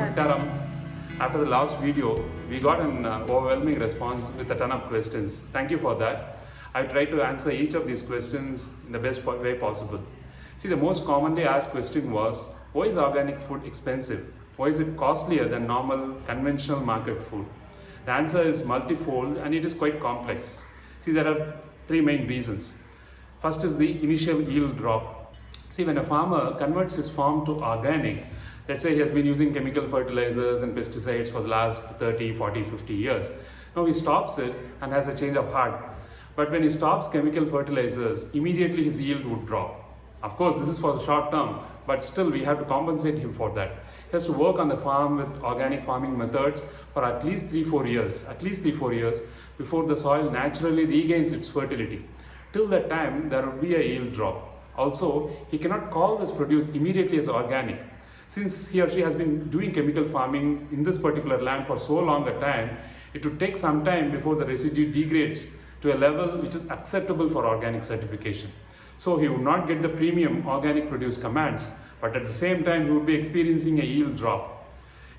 Namaskaram. After the last video, we got an overwhelming response with a ton of questions. Thank you for that. I tried to answer each of these questions in the best way possible. See, the most commonly asked question was, why is organic food expensive? Why is it costlier than normal conventional market food? The answer is multifold and it is quite complex. See, there are three main reasons. First is the initial yield drop. See, when a farmer converts his farm to organic, let's say he has been using chemical fertilizers and pesticides for the last 30, 40, 50 years. Now he stops it and has a change of heart. But when he stops chemical fertilizers, immediately his yield would drop. Of course, this is for the short term, but still we have to compensate him for that. He has to work on the farm with organic farming methods for at least 3-4 years, before the soil naturally regains its fertility. Till that time, there will be a yield drop. Also, he cannot call this produce immediately as organic. Since he or she has been doing chemical farming in this particular land for so long a time, it would take some time before the residue degrades to a level which is acceptable for organic certification. So he would not get the premium organic produce commands, but at the same time he would be experiencing a yield drop.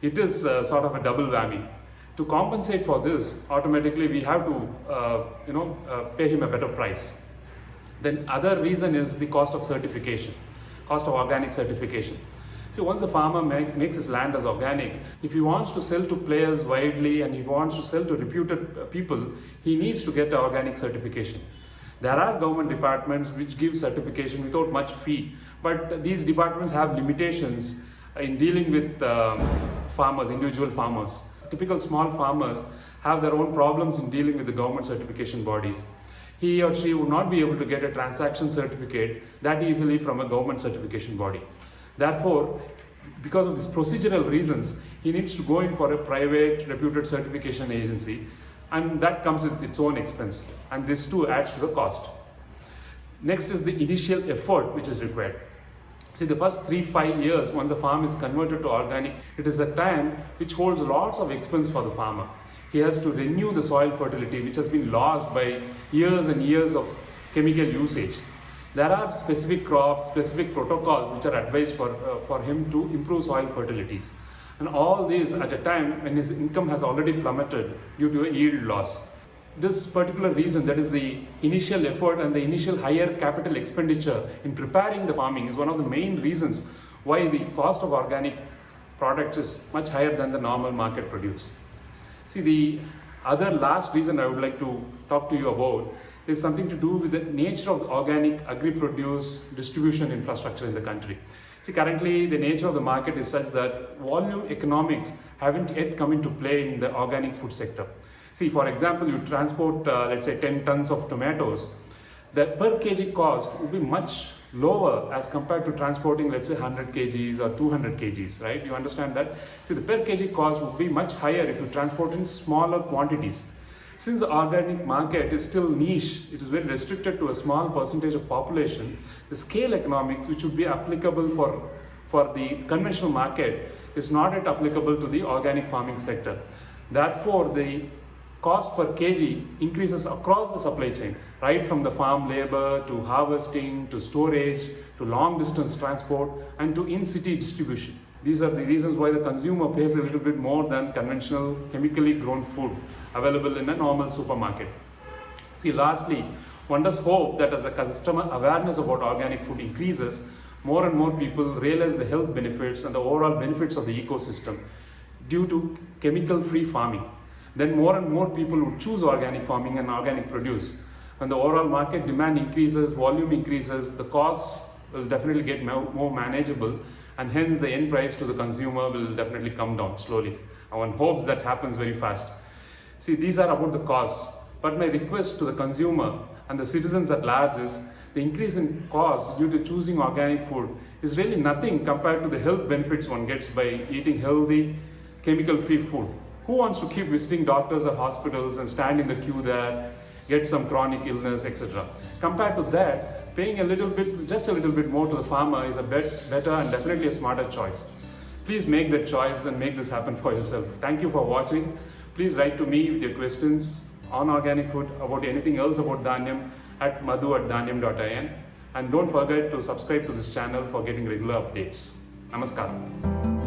It is sort of a double whammy. To compensate for this, automatically we have to pay him a better price. Then other reason is the cost of certification, cost of organic certification. See, once the farmer makes his land as organic, if he wants to sell to players widely and he wants to sell to reputed people, he needs to get the organic certification. There are government departments which give certification without much fee, but these departments have limitations in dealing with farmers, individual farmers. Typical small farmers have their own problems in dealing with the government certification bodies. He or she would not be able to get a transaction certificate that easily from a government certification body. Therefore, because of these procedural reasons, he needs to go in for a private reputed certification agency, and that comes with its own expense, and this too adds to the cost. Next is the initial effort which is required. See, the first 3-5 years once the farm is converted to organic, it is a time which holds lots of expense for the farmer. He has to renew the soil fertility which has been lost by years and years of chemical usage. There are specific crops, specific protocols which are advised for him to improve soil fertilities. And all these at a time when his income has already plummeted due to a yield loss. This particular reason, that is the initial effort and the initial higher capital expenditure in preparing the farming, is one of the main reasons why the cost of organic products is much higher than the normal market produce. See, the other last reason I would like to talk to you about is something to do with the nature of the organic agri-produce distribution infrastructure in the country. See, currently the nature of the market is such that volume economics haven't yet come into play in the organic food sector. See, for example, you transport let's say 10 tons of tomatoes, the per kg cost would be much lower as compared to transporting, let's say 100 kgs or 200 kgs, right? You understand that? See, the per kg cost would be much higher if you transport in smaller quantities. Since the organic market is still niche, it is very restricted to a small percentage of population, the scale economics which would be applicable for the conventional market is not yet applicable to the organic farming sector. Therefore, the cost per kg increases across the supply chain, right from the farm labor to harvesting to storage to long distance transport and to in-city distribution. These are the reasons why the consumer pays a little bit more than conventional chemically grown food available in a normal supermarket. See, lastly, one does hope that as the customer awareness about organic food increases, more and more people realize the health benefits and the overall benefits of the ecosystem due to chemical-free farming. Then more and more people would choose organic farming and organic produce. When the overall market demand increases, volume increases, the costs will definitely get more manageable, and hence the end price to the consumer will definitely come down slowly. One hopes that happens very fast. See, these are about the costs, but my request to the consumer and the citizens at large is the increase in cost due to choosing organic food is really nothing compared to the health benefits one gets by eating healthy, chemical-free food. Who wants to keep visiting doctors or hospitals and stand in the queue there, get some chronic illness, etc. Compared to that, paying just a little bit more to the farmer is a better and definitely a smarter choice. Please make that choice and make this happen for yourself. Thank you for watching. Please write to me with your questions on organic food, about anything else about Dhanyam at madhu@dhanyam.in. And don't forget to subscribe to this channel for getting regular updates. Namaskaram.